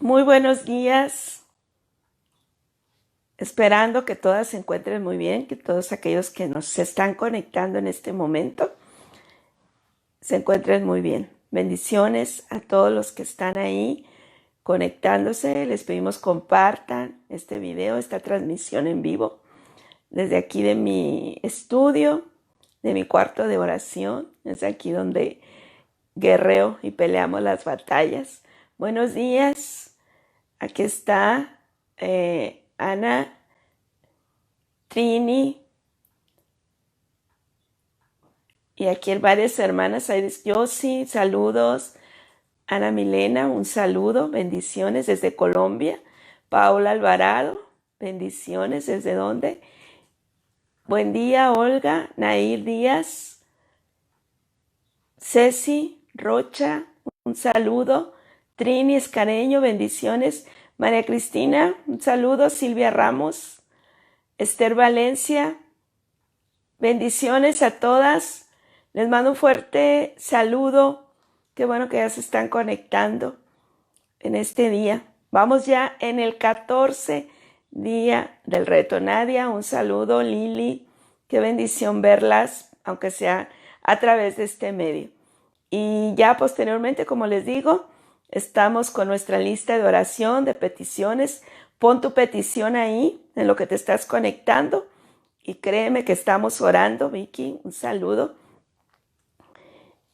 Muy buenos días, esperando que todas se encuentren muy bien, que todos aquellos que nos están conectando en este momento se encuentren muy bien. Bendiciones a todos los que están ahí conectándose. Les pedimos compartan este video, esta transmisión en vivo desde aquí de mi estudio, de mi cuarto de oración. Es aquí donde guerreo y peleamos las batallas. Buenos días, aquí está Ana, Trini, y aquí varias hermanas. Yo sí, saludos. Ana Milena, un saludo, bendiciones desde Colombia. Paula Alvarado, bendiciones, ¿desde dónde? Buen día, Olga. Nair Díaz, Ceci Rocha, un saludo. Trini Escareño, bendiciones. María Cristina, un saludo. Silvia Ramos, Esther Valencia, bendiciones a todas. Les mando un fuerte saludo. Qué bueno que ya se están conectando en este día. Vamos ya en el 14 día del reto. Nadia, un saludo. Lili, qué bendición verlas, aunque sea a través de este medio. Y ya posteriormente, como les digo, estamos con nuestra lista de oración, de peticiones. Pon tu petición ahí, en lo que te estás conectando. Y créeme que estamos orando. Vicky, un saludo.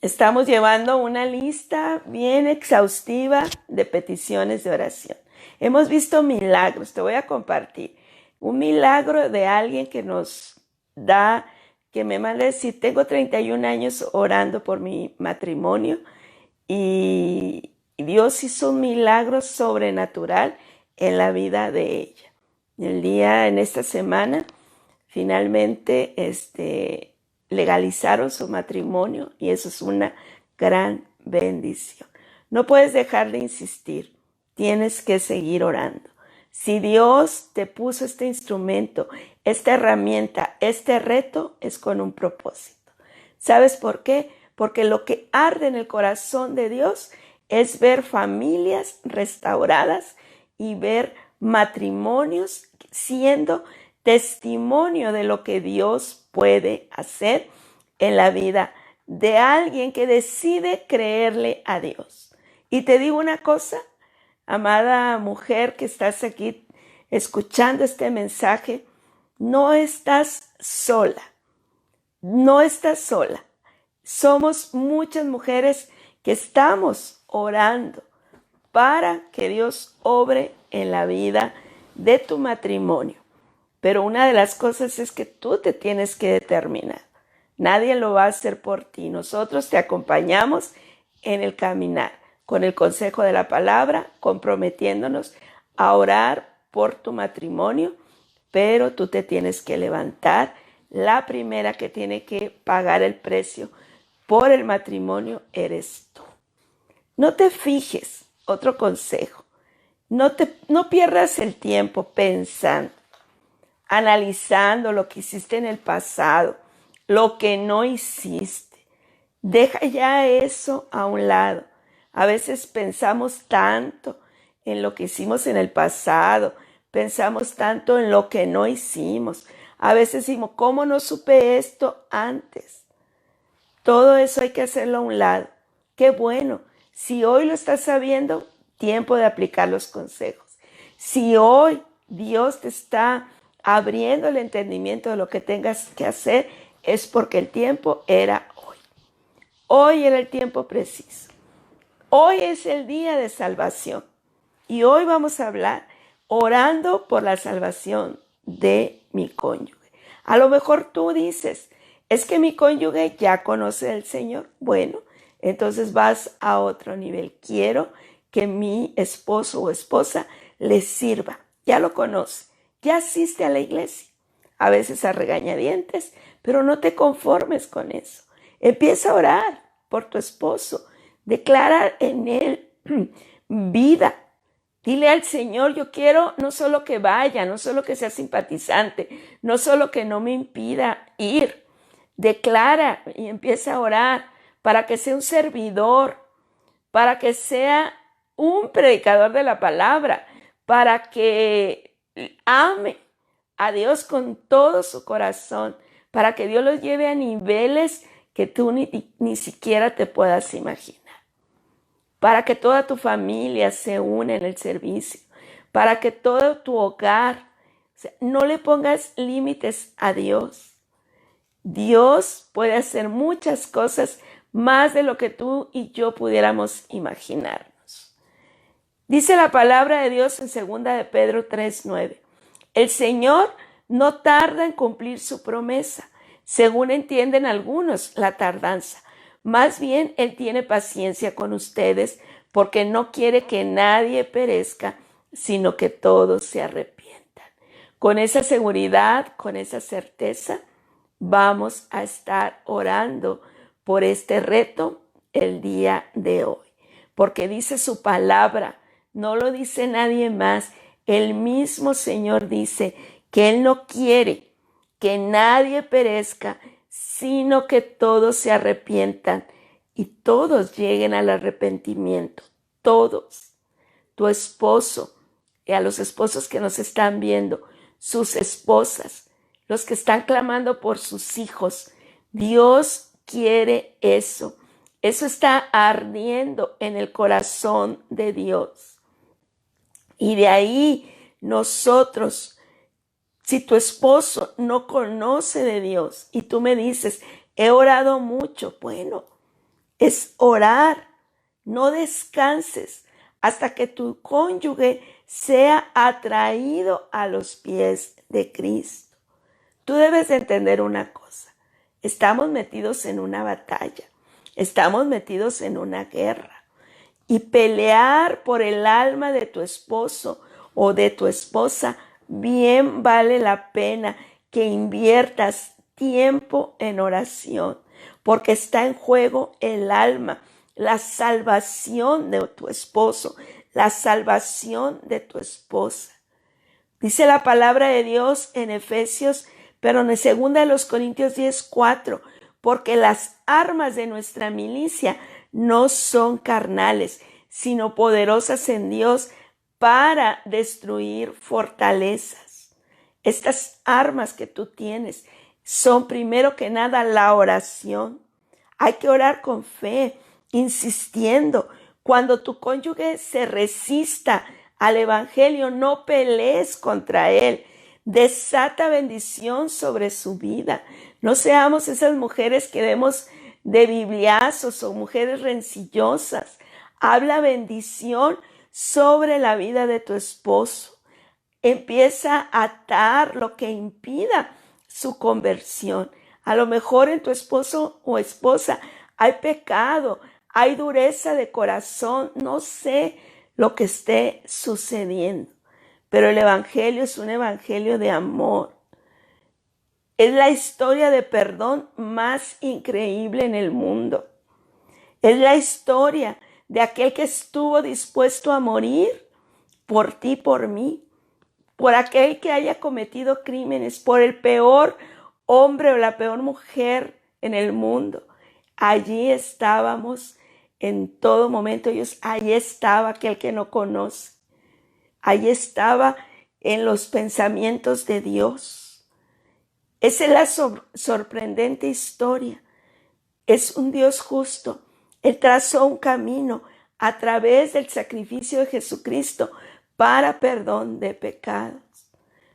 Estamos llevando una lista bien exhaustiva de peticiones de oración. Hemos visto milagros. Te voy a compartir un milagro de alguien que nos da, que me manda a decir: tengo 31 años orando por mi matrimonio y Dios hizo un milagro sobrenatural en la vida de ella. En esta semana, finalmente, legalizaron su matrimonio y eso es una gran bendición. No puedes dejar de insistir, tienes que seguir orando. Si Dios te puso este instrumento, esta herramienta, este reto, es con un propósito. ¿Sabes por qué? Porque lo que arde en el corazón de Dios es ver familias restauradas y ver matrimonios siendo testimonio de lo que Dios puede hacer en la vida de alguien que decide creerle a Dios. Y te digo una cosa, amada mujer que estás aquí escuchando este mensaje, no estás sola, no estás sola. Somos muchas mujeres que estamos orando para que Dios obre en la vida de tu matrimonio. Pero una de las cosas es que tú te tienes que determinar. Nadie lo va a hacer por ti. Nosotros te acompañamos en el caminar con el consejo de la palabra, comprometiéndonos a orar por tu matrimonio, pero tú te tienes que levantar. La primera que tiene que pagar el precio por el matrimonio eres tú. No te fijes, otro consejo, no pierdas el tiempo pensando, analizando lo que hiciste en el pasado, lo que no hiciste. Deja ya eso a un lado. A veces pensamos tanto en lo que hicimos en el pasado, pensamos tanto en lo que no hicimos. A veces decimos, ¿cómo no supe esto antes? Todo eso hay que hacerlo a un lado. Qué bueno. Si hoy lo estás sabiendo, tiempo de aplicar los consejos. Si hoy Dios te está abriendo el entendimiento de lo que tengas que hacer, es porque el tiempo era hoy. Hoy era el tiempo preciso. Hoy es el día de salvación. Y hoy vamos a hablar orando por la salvación de mi cónyuge. A lo mejor tú dices, es que mi cónyuge ya conoce al Señor. Bueno, entonces vas a otro nivel. Quiero que mi esposo o esposa le sirva. Ya lo conoce. Ya asiste a la iglesia, a veces a regañadientes, pero no te conformes con eso. Empieza a orar por tu esposo. Declara en él vida. Dile al Señor, yo quiero no solo que vaya, no solo que sea simpatizante, no solo que no me impida ir. Declara y empieza a orar para que sea un servidor, para que sea un predicador de la palabra para que ame a Dios con todo su corazón, para que Dios los lleve a niveles que tú ni siquiera te puedas imaginar, para que toda tu familia se une en el servicio, para que todo tu hogar, o sea, no le pongas límites a Dios. Dios puede hacer muchas cosas más de lo que tú y yo pudiéramos imaginarnos. Dice la palabra de Dios en 2 de Pedro 3:9. El Señor no tarda en cumplir su promesa, según entienden algunos la tardanza. Más bien, Él tiene paciencia con ustedes porque no quiere que nadie perezca, sino que todos se arrepientan. Con esa seguridad, con esa certeza, vamos a estar orando por este reto el día de hoy. Porque dice su palabra, no lo dice nadie más. El mismo Señor dice que Él no quiere que nadie perezca, sino que todos se arrepientan y todos lleguen al arrepentimiento. Todos. Tu esposo, y a los esposos que nos están viendo, sus esposas, los que están clamando por sus hijos. Dios quiere eso. Eso está ardiendo en el corazón de Dios. Y de ahí nosotros, si tu esposo no conoce de Dios y tú me dices, he orado mucho, bueno, es orar, no descanses hasta que tu cónyuge sea atraído a los pies de Cristo. Tú debes de entender una cosa, estamos metidos en una batalla, estamos metidos en una guerra. Y pelear por el alma de tu esposo o de tu esposa, bien vale la pena que inviertas tiempo en oración, porque está en juego el alma, la salvación de tu esposo, la salvación de tu esposa. Dice la palabra de Dios en Efesios, pero en 2 Corintios 10:4, porque las armas de nuestra milicia no son carnales, sino poderosas en Dios para destruir fortalezas. Estas armas que tú tienes son primero que nada la oración. Hay que orar con fe, insistiendo. Cuando tu cónyuge se resista al evangelio, no pelees contra él. Desata bendición sobre su vida. No seamos esas mujeres que demos de bibliazos o mujeres rencillosas. Habla bendición sobre la vida de tu esposo. Empieza a atar lo que impida su conversión. A lo mejor en tu esposo o esposa hay pecado, hay dureza de corazón, no sé lo que esté sucediendo, pero el evangelio es un evangelio de amor. Es la historia de perdón más increíble en el mundo. Es la historia de aquel que estuvo dispuesto a morir por ti, por mí, por aquel que haya cometido crímenes, por el peor hombre o la peor mujer en el mundo. Allí estábamos en todo momento. Allí estaba aquel que no conoce. Allí estaba en los pensamientos de Dios. Esa es la sorprendente historia. Es un Dios justo. Él trazó un camino a través del sacrificio de Jesucristo para perdón de pecados.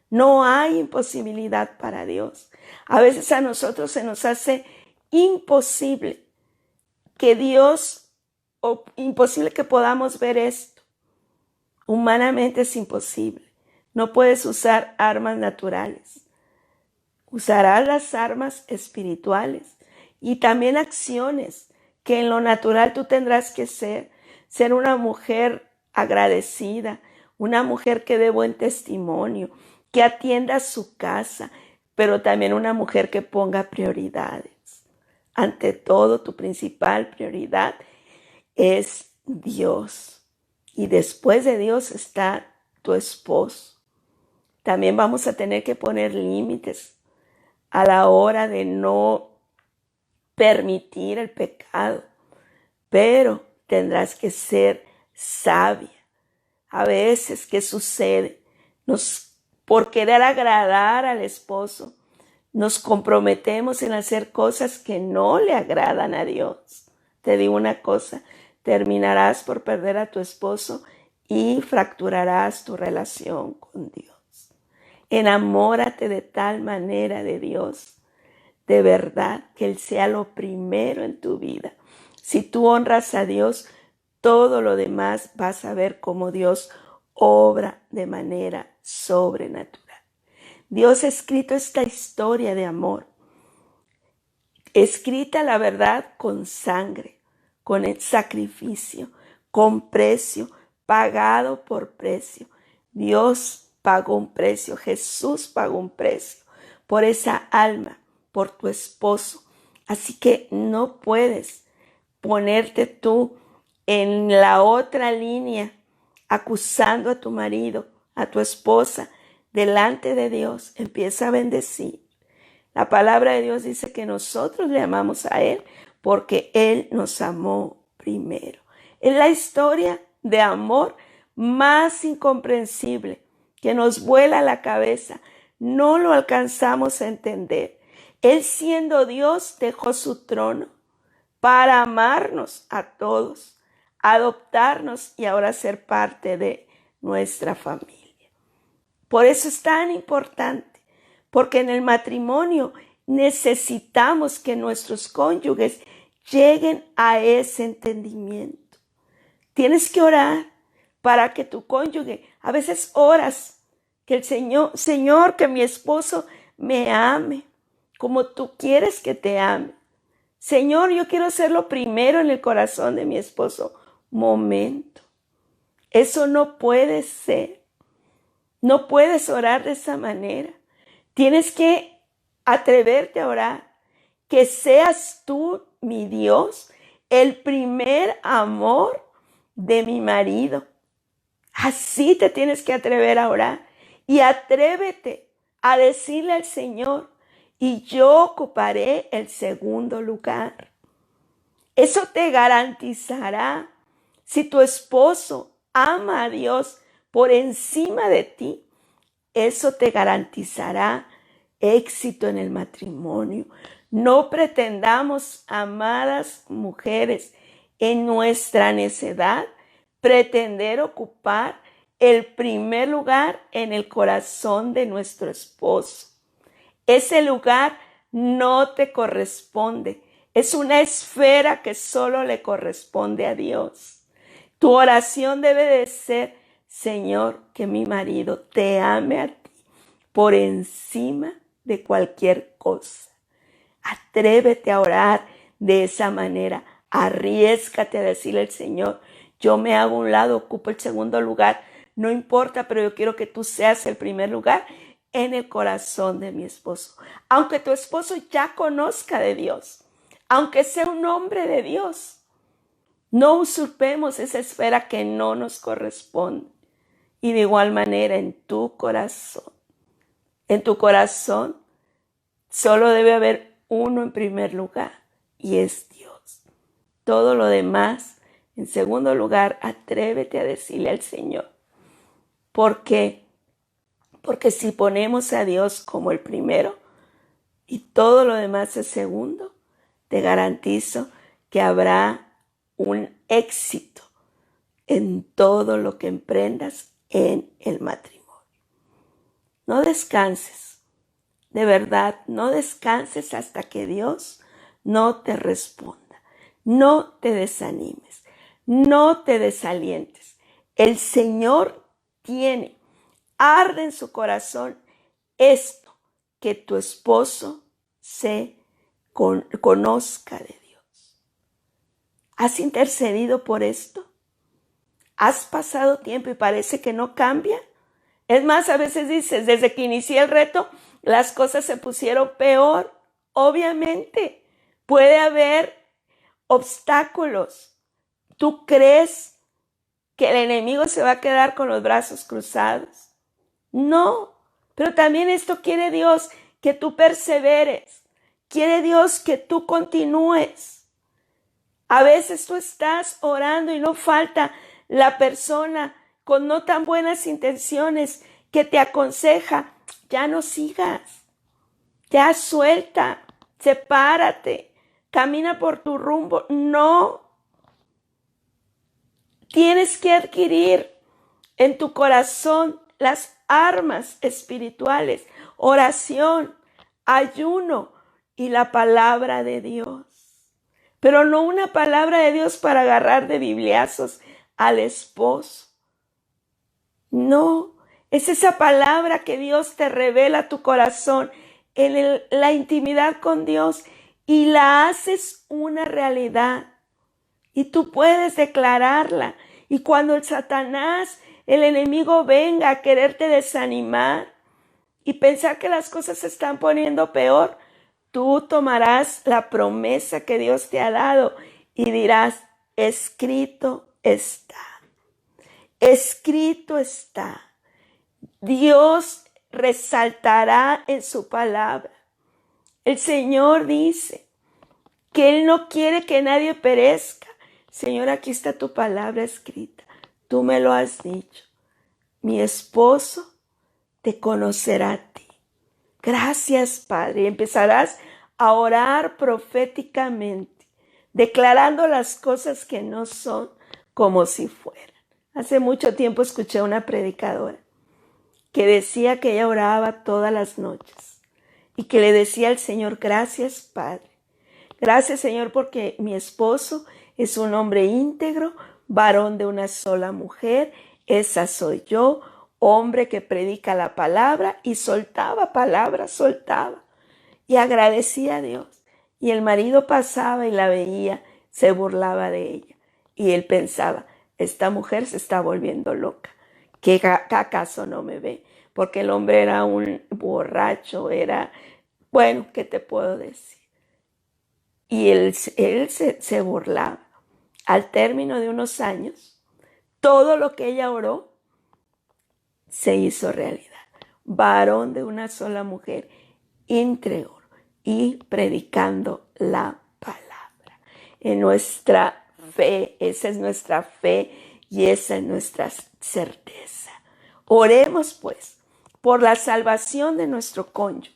No hay imposibilidad para Dios. A veces a nosotros se nos hace imposible que Dios, o imposible que podamos ver esto. Humanamente es imposible. No puedes usar armas naturales. Usarás las armas espirituales y también acciones que en lo natural tú tendrás que ser una mujer agradecida, una mujer que dé buen testimonio, que atienda su casa, pero también una mujer que ponga prioridades. Ante todo, tu principal prioridad es Dios. Y después de Dios está tu esposo. También vamos a tener que poner límites a la hora de no permitir el pecado, pero tendrás que ser sabia. A veces, ¿qué sucede? Por querer agradar al esposo, nos comprometemos en hacer cosas que no le agradan a Dios. Te digo una cosa, terminarás por perder a tu esposo y fracturarás tu relación con Dios. Enamórate de tal manera de Dios, de verdad, que Él sea lo primero en tu vida. Si tú honras a Dios, todo lo demás vas a ver cómo Dios obra de manera sobrenatural. Dios ha escrito esta historia de amor, escrita la verdad con sangre, con el sacrificio, con precio, pagado por precio. Dios pagó un precio, Jesús pagó un precio por esa alma, por tu esposo. Así que no puedes ponerte tú en la otra línea acusando a tu marido, a tu esposa, delante de Dios. Empieza a bendecir. La palabra de Dios dice que nosotros le amamos a Él porque Él nos amó primero. Es la historia de amor más incomprensible que nos vuela la cabeza. No lo alcanzamos a entender. Él, siendo Dios, dejó su trono para amarnos a todos, adoptarnos y ahora ser parte de nuestra familia. Por eso es tan importante, porque en el matrimonio necesitamos que nuestros cónyuges lleguen a ese entendimiento. Tienes que orar para que tu cónyuge, a veces oras, que el Señor, que mi esposo me ame como tú quieres que te ame. Señor, yo quiero ser lo primero en el corazón de mi esposo. Momento. Eso no puede ser. No puedes orar de esa manera. Tienes que atreverte a orar. Que seas tú, mi Dios, el primer amor de mi marido. Así te tienes que atrever a orar. Y atrévete a decirle al Señor, y yo ocuparé el segundo lugar. Eso te garantizará, si tu esposo ama a Dios por encima de ti, eso te garantizará éxito en el matrimonio. No pretendamos, amadas mujeres, en nuestra necedad, pretender ocupar el primer lugar en el corazón de nuestro esposo. Ese lugar no te corresponde. Es una esfera que solo le corresponde a Dios. Tu oración debe de ser, Señor, que mi marido te ame a ti por encima de cualquier cosa. Atrévete a orar de esa manera. Arriésgate a decirle al Señor, yo me hago a un lado, ocupo el segundo lugar. No importa, pero yo quiero que tú seas el primer lugar en el corazón de mi esposo. Aunque tu esposo ya conozca de Dios, aunque sea un hombre de Dios, no usurpemos esa esfera que no nos corresponde. Y de igual manera en tu corazón solo debe haber uno en primer lugar, y es Dios. Todo lo demás, en segundo lugar, atrévete a decirle al Señor. ¿Por qué? Porque si ponemos a Dios como el primero y todo lo demás es segundo, te garantizo que habrá un éxito en todo lo que emprendas en el matrimonio. No descanses, de verdad, no descanses hasta que Dios no te responda. No te desanimes, no te desalientes. El Señor arde en su corazón esto, que tu esposo se conozca de Dios. ¿Has intercedido por esto? ¿Has pasado tiempo y parece que no cambia? Es más, a veces dices, desde que inicié el reto, las cosas se pusieron peor. Obviamente, puede haber obstáculos. ¿Tú crees que el enemigo se va a quedar con los brazos cruzados? No, pero también esto quiere Dios, que tú perseveres. Quiere Dios que tú continúes. A veces tú estás orando y no falta la persona con no tan buenas intenciones que te aconseja, ya no sigas, ya suelta, sepárate, camina por tu rumbo. No, tienes que adquirir en tu corazón las armas espirituales, oración, ayuno y la palabra de Dios. Pero no una palabra de Dios para agarrar de bibliazos al esposo. No, es esa palabra que Dios te revela a tu corazón en la intimidad con Dios y la haces una realidad. Y tú puedes declararla. Y cuando el Satanás, el enemigo, venga a quererte desanimar y pensar que las cosas se están poniendo peor, tú tomarás la promesa que Dios te ha dado y dirás, escrito está. Escrito está. Dios resaltará en su palabra. El Señor dice que Él no quiere que nadie perezca. Señor, aquí está tu palabra escrita. Tú me lo has dicho. Mi esposo te conocerá a ti. Gracias, Padre. Y empezarás a orar proféticamente, declarando las cosas que no son como si fueran. Hace mucho tiempo escuché a una predicadora que decía que ella oraba todas las noches y que le decía al Señor, gracias, Padre. Gracias, Señor, porque mi esposo es un hombre íntegro, varón de una sola mujer. Esa soy yo, hombre que predica la palabra, y soltaba palabras, soltaba. Y agradecía a Dios. Y el marido pasaba y la veía, se burlaba de ella. Y él pensaba, esta mujer se está volviendo loca. ¿Qué acaso no me ve? Porque el hombre era un borracho, bueno, ¿qué te puedo decir? Y él se burlaba. Al término de unos años, todo lo que ella oró se hizo realidad. Varón de una sola mujer, íntegro y predicando la palabra. En nuestra fe, esa es nuestra fe y esa es nuestra certeza. Oremos pues por la salvación de nuestro cónyuge.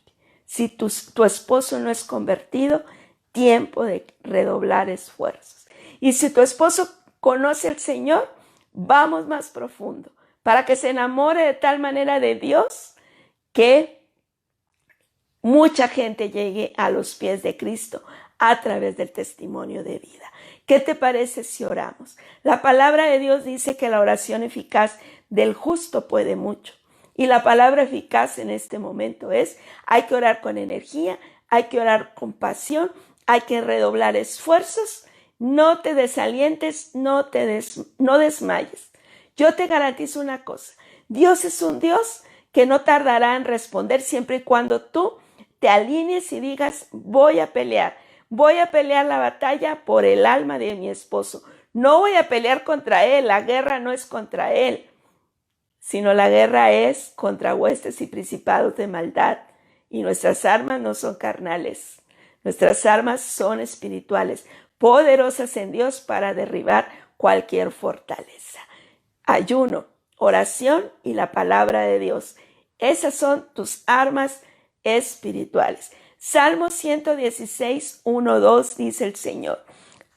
Si tu esposo no es convertido, tiempo de redoblar esfuerzos. Y si tu esposo conoce al Señor, vamos más profundo para que se enamore de tal manera de Dios que mucha gente llegue a los pies de Cristo a través del testimonio de vida. ¿Qué te parece si oramos? La palabra de Dios dice que la oración eficaz del justo puede mucho. Y la palabra eficaz en este momento es, hay que orar con energía, hay que orar con pasión, hay que redoblar esfuerzos, no te desalientes, no desmayes. Yo te garantizo una cosa, Dios es un Dios que no tardará en responder siempre y cuando tú te alinees y digas, voy a pelear la batalla por el alma de mi esposo. No voy a pelear contra él, la guerra no es contra él, sino la guerra es contra huestes y principados de maldad. Y nuestras armas no son carnales, nuestras armas son espirituales, poderosas en Dios para derribar cualquier fortaleza. Ayuno, oración y la palabra de Dios. Esas son tus armas espirituales. Salmo 116, 1, 2 dice el Señor.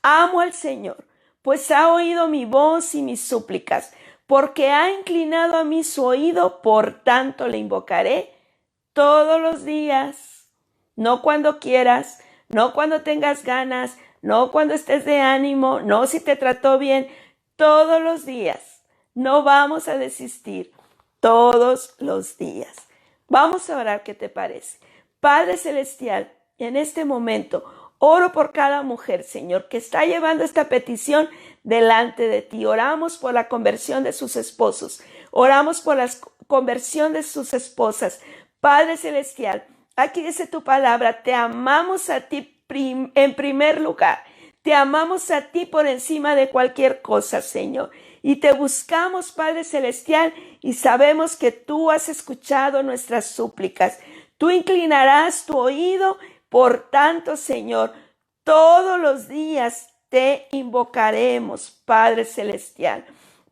Amo al Señor, pues ha oído mi voz y mis súplicas, porque ha inclinado a mí su oído, por tanto le invocaré todos los días. No cuando quieras, no cuando tengas ganas, no cuando estés de ánimo, no si te trató bien, todos los días. No vamos a desistir, todos los días. Vamos a orar, ¿qué te parece? Padre Celestial, en este momento oro por cada mujer, Señor, que está llevando esta petición delante de ti. Oramos por la conversión de sus esposos. Oramos por la conversión de sus esposas. Padre Celestial, aquí dice tu palabra, te amamos a ti en primer lugar. Te amamos a ti por encima de cualquier cosa, Señor. Y te buscamos, Padre Celestial, y sabemos que tú has escuchado nuestras súplicas. Tú inclinarás tu oído, por tanto, Señor, todos los días te invocaremos, Padre Celestial.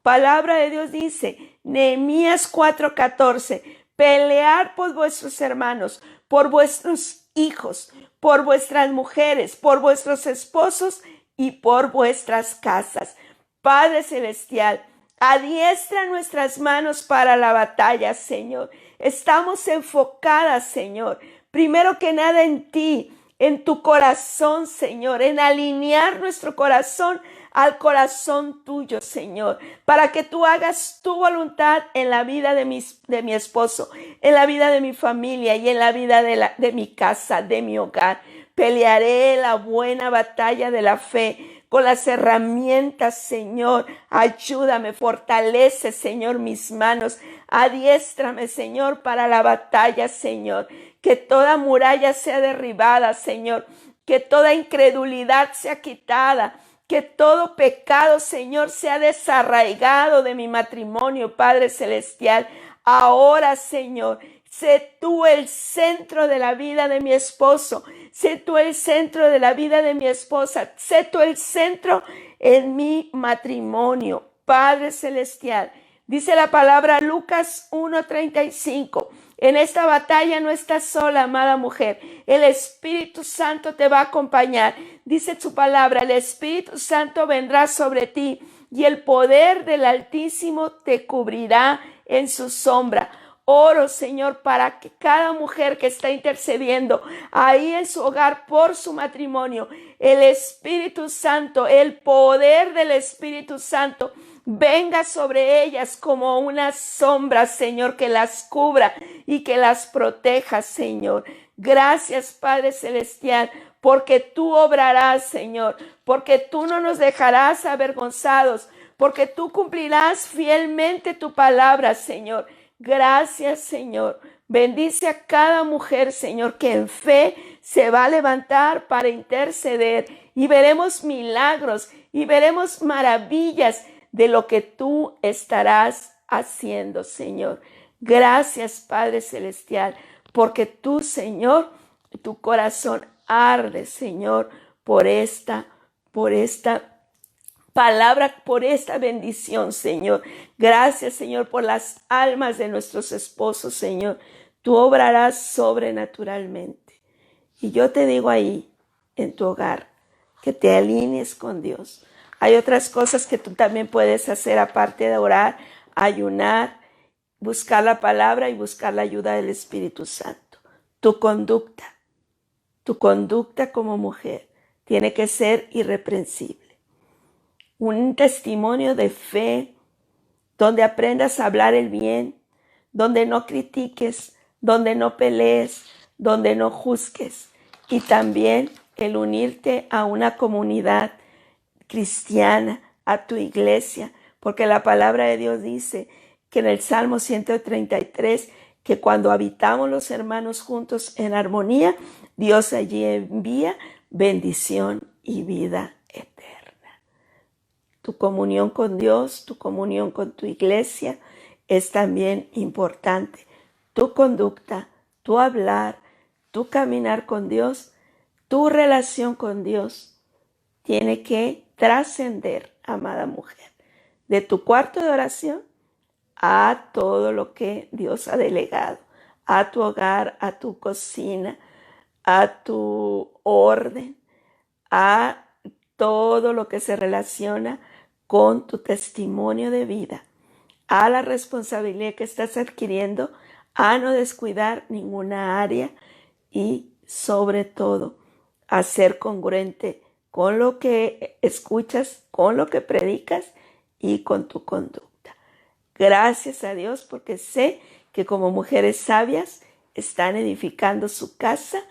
Palabra de Dios dice, Nehemías 4:14, pelear por vuestros hermanos, por vuestros hijos, por vuestras mujeres, por vuestros esposos y por vuestras casas. Padre Celestial, adiestra nuestras manos para la batalla, Señor. Estamos enfocadas, Señor, primero que nada en ti, en tu corazón, Señor, en alinear nuestro corazón al corazón tuyo, Señor, para que tú hagas tu voluntad en la vida de mi esposo, en la vida de mi familia y en la vida de mi casa, de mi hogar. Pelearé la buena batalla de la fe con las herramientas, Señor. Ayúdame, fortalece, Señor, mis manos. Adiéstrame, Señor, para la batalla, Señor. Que toda muralla sea derribada, Señor. Que toda incredulidad sea quitada. Que todo pecado, Señor, sea desarraigado de mi matrimonio, Padre Celestial. Ahora, Señor, sé tú el centro de la vida de mi esposo. Sé tú el centro de la vida de mi esposa. Sé tú el centro en mi matrimonio, Padre Celestial. Dice la palabra Lucas 1:35. En esta batalla no estás sola, amada mujer. El Espíritu Santo te va a acompañar. Dice su palabra, el Espíritu Santo vendrá sobre ti y el poder del Altísimo te cubrirá en su sombra. Oro, Señor, para que cada mujer que está intercediendo ahí en su hogar por su matrimonio, el Espíritu Santo, el poder del Espíritu Santo, venga sobre ellas como una sombra, Señor, que las cubra y que las proteja, Señor. Gracias, Padre Celestial, porque tú obrarás, Señor, porque tú no nos dejarás avergonzados, porque tú cumplirás fielmente tu palabra, Señor. Gracias, Señor. Bendice a cada mujer, Señor, que en fe se va a levantar para interceder y veremos milagros y veremos maravillas de lo que tú estarás haciendo, Señor. Gracias, Padre Celestial, porque tú, Señor, tu corazón arde, Señor, por esta palabra, por esta bendición, Señor. Gracias, Señor, por las almas de nuestros esposos, Señor. Tú obrarás sobrenaturalmente. Y yo te digo ahí, en tu hogar, que te alinees con Dios. Hay otras cosas que tú también puedes hacer aparte de orar, ayunar, buscar la palabra y buscar la ayuda del Espíritu Santo. Tu conducta como mujer tiene que ser irreprensible. Un testimonio de fe donde aprendas a hablar el bien, donde no critiques, donde no pelees, donde no juzgues. Y también el unirte a una comunidad cristiana, a tu iglesia, porque la palabra de Dios dice que en el Salmo 133, que cuando habitamos los hermanos juntos en armonía, Dios allí envía bendición y vida eterna. Tu comunión con Dios, tu comunión con tu iglesia es también importante. Tu conducta, tu hablar, tu caminar con Dios, tu relación con Dios tiene que trascender, amada mujer, de tu cuarto de oración a todo lo que Dios ha delegado, a tu hogar, a tu cocina, a tu orden, a todo lo que se relaciona con tu testimonio de vida, a la responsabilidad que estás adquiriendo, a no descuidar ninguna área y sobre todo a ser congruente con lo que escuchas, con lo que predicas y con tu conducta. Gracias a Dios porque sé que como mujeres sabias están edificando su casa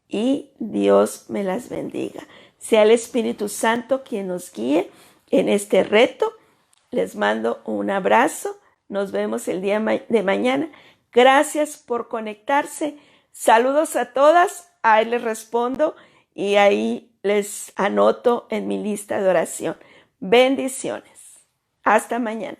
y Dios me las bendiga. Sea el Espíritu Santo quien nos guíe en este reto. Les mando un abrazo. Nos vemos el día de mañana. Gracias por conectarse. Saludos a todas. Ahí les respondo y ahí les anoto en mi lista de oración. Bendiciones. Hasta mañana.